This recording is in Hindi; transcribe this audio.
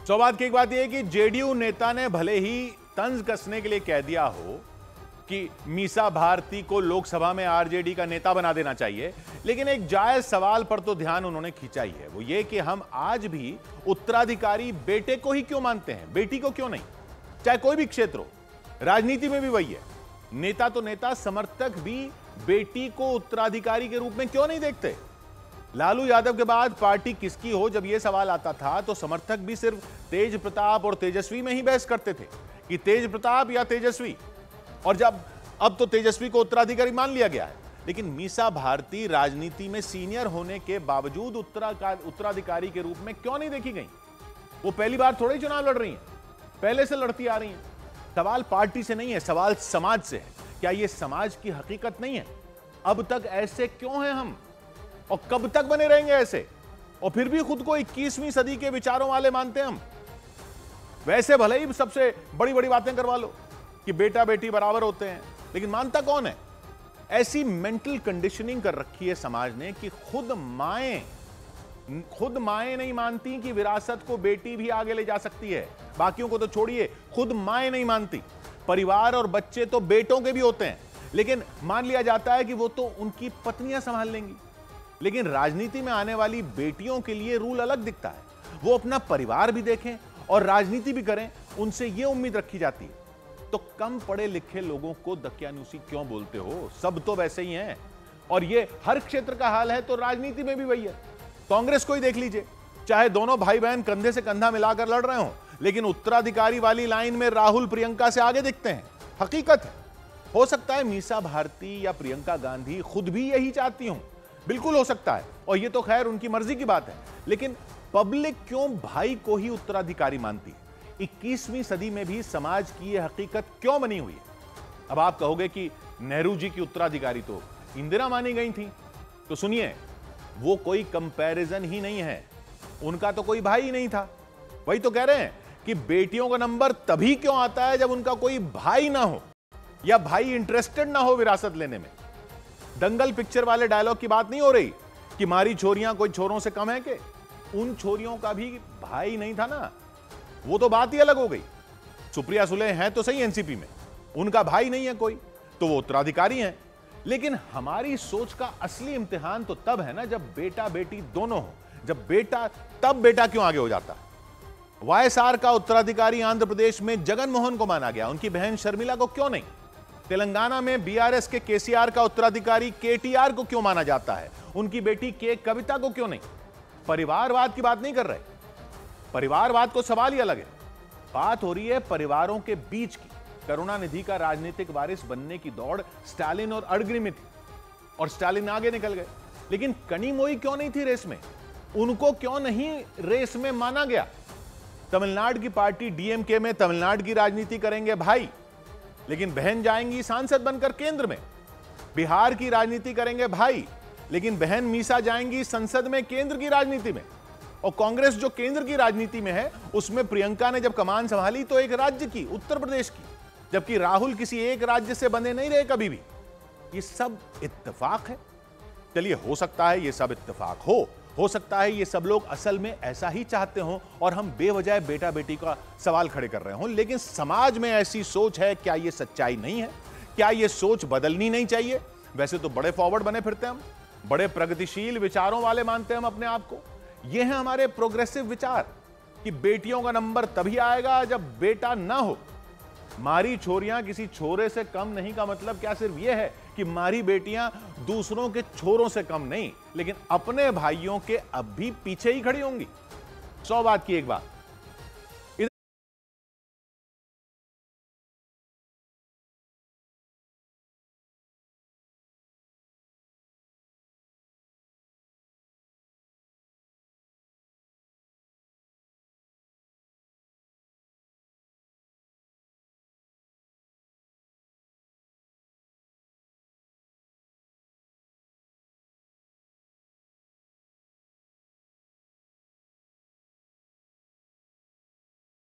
सौभाग्य की एक बात यह है कि जेडीयू नेता ने भले ही तंज कसने के लिए कह दिया हो कि मीसा भारती को लोकसभा में आरजेडी का नेता बना देना चाहिए, लेकिन एक जायज सवाल पर तो ध्यान उन्होंने खींचा ही है। वो ये कि हम आज भी उत्तराधिकारी बेटे को ही क्यों मानते हैं, बेटी को क्यों नहीं? चाहे कोई भी क्षेत्र हो, राजनीति में भी वही है। नेता तो नेता, समर्थक भी बेटी को उत्तराधिकारी के रूप में क्यों नहीं देखते? लालू यादव के बाद पार्टी किसकी हो, जब यह सवाल आता था तो समर्थक भी सिर्फ तेज प्रताप और तेजस्वी में ही बहस करते थे कि तेज प्रताप या तेजस्वी, और जब अब तो तेजस्वी को उत्तराधिकारी मान लिया गया है। लेकिन मीसा भारती राजनीति में सीनियर होने के बावजूद उत्तराधिकारी के रूप में क्यों नहीं देखी गई? वो पहली बार थोड़े चुनाव लड़ रही हैं, पहले से लड़ती आ रही हैं। सवाल पार्टी से नहीं है, सवाल समाज से है। क्या यह समाज की हकीकत नहीं है? अब तक ऐसे क्यों हैं हम, और कब तक बने रहेंगे ऐसे? और फिर भी खुद को 21वीं सदी के विचारों वाले मानते हैं हम। वैसे भले ही सबसे बड़ी बड़ी बातें करवा लो कि बेटा बेटी बराबर होते हैं, लेकिन मानता कौन है? ऐसी मेंटल कंडीशनिंग कर रखी है समाज ने कि खुद माएं नहीं मानती कि विरासत को बेटी भी आगे ले जा सकती है। बाकियों को तो छोड़िए, खुद माएं नहीं मानती। परिवार और बच्चे तो बेटों के भी होते हैं, लेकिन मान लिया जाता है कि वो तो उनकी पत्नियां संभाल लेंगी। लेकिन राजनीति में आने वाली बेटियों के लिए रूल अलग दिखता है। वो अपना परिवार भी देखें और राजनीति भी करें, उनसे यह उम्मीद रखी जाती है। तो कम पढ़े लिखे लोगों को दकियानूसी क्यों बोलते हो? सब तो वैसे ही हैं, और ये हर क्षेत्र का हाल है, तो राजनीति में भी वही है। कांग्रेस को ही देख लीजिए, चाहे दोनों भाई बहन कंधे से कंधा मिलाकर लड़ रहे हो, लेकिन उत्तराधिकारी वाली लाइन में राहुल प्रियंका से आगे दिखते हैं। हकीकत है। हो सकता है मीसा भारती या प्रियंका गांधी खुद भी यही चाहती हूं, बिल्कुल हो सकता है, और ये तो खैर उनकी मर्जी की बात है। लेकिन पब्लिक क्यों भाई को ही उत्तराधिकारी मानती है? 21वीं सदी में भी समाज की यह हकीकत क्यों बनी हुई है? अब आप कहोगे कि नेहरू जी की उत्तराधिकारी तो इंदिरा मानी गई थी, तो सुनिए, वो कोई कंपैरिजन ही नहीं है। उनका तो कोई भाई ही नहीं था। वही तो कह रहे हैं कि बेटियों का नंबर तभी क्यों आता है जब उनका कोई भाई ना हो, या भाई इंटरेस्टेड ना हो विरासत लेने में। दंगल पिक्चर वाले डायलॉग की बात नहीं हो रही कि मारी छोरियां कोई छोरों से कम है के? उन छोरियों का भी भाई नहीं था ना, वो तो बात ही अलग हो गई। सुप्रिया सुले हैं तो सही एनसीपी में, उनका भाई नहीं है कोई, तो वो उत्तराधिकारी हैं। लेकिन हमारी सोच का असली इम्तिहान तो तब है ना जब बेटा बेटी दोनों हो। जब बेटा, तब बेटा क्यों आगे हो जाता है? वाईएसआर का उत्तराधिकारी आंध्र प्रदेश में जगन मोहन को माना गया, उनकी बहन शर्मिला को क्यों नहीं? तेलंगाना में बीआरएस के केसीआर का उत्तराधिकारी केटीआर को क्यों माना जाता है, उनकी बेटी के कविता को क्यों नहीं? परिवारवाद की बात नहीं कर रहे, परिवारवाद को सवाल ही अलग है। बात हो रही है परिवारों के बीच की। करुणानिधि का राजनीतिक वारिस बनने की दौड़ स्टालिन और अडगरी में थी, और स्टालिन आगे निकल गए। लेकिन कनिमोई क्यों नहीं थी रेस में? उनको क्यों नहीं रेस में माना गया? तमिलनाडु की पार्टी डीएमके में तमिलनाडु की राजनीति करेंगे भाई, लेकिन बहन जाएंगी सांसद बनकर केंद्र में। बिहार की राजनीति करेंगे भाई, लेकिन बहन मीसा जाएंगी संसद में केंद्र की राजनीति में। और कांग्रेस जो केंद्र की राजनीति में है, उसमें प्रियंका ने जब कमान संभाली तो एक राज्य की, उत्तर प्रदेश की, जबकि राहुल किसी एक राज्य से बंधे नहीं रहे कभी भी। ये सब इत्तेफाक है? चलिए, हो सकता है ये सब इत्तेफाक हो सकता है ये सब लोग असल में ऐसा ही चाहते हो और हम बेवजह बेटा बेटी का सवाल खड़े कर रहे हो। लेकिन समाज में ऐसी सोच है, क्या ये सच्चाई नहीं है? क्या ये सोच बदलनी नहीं चाहिए? वैसे तो बड़े फॉरवर्ड बने फिरते हम, बड़े प्रगतिशील विचारों वाले मानते हैं हम अपने आप को। ये है हमारे प्रोग्रेसिव विचार कि बेटियों का नंबर तभी आएगा जब बेटा ना हो। मारी छोरियां किसी छोरे से कम नहीं का मतलब क्या सिर्फ यह है कि मारी बेटियां दूसरों के छोरों से कम नहीं, लेकिन अपने भाइयों के अब भी पीछे ही खड़ी होंगी? 100 बात की एक बात,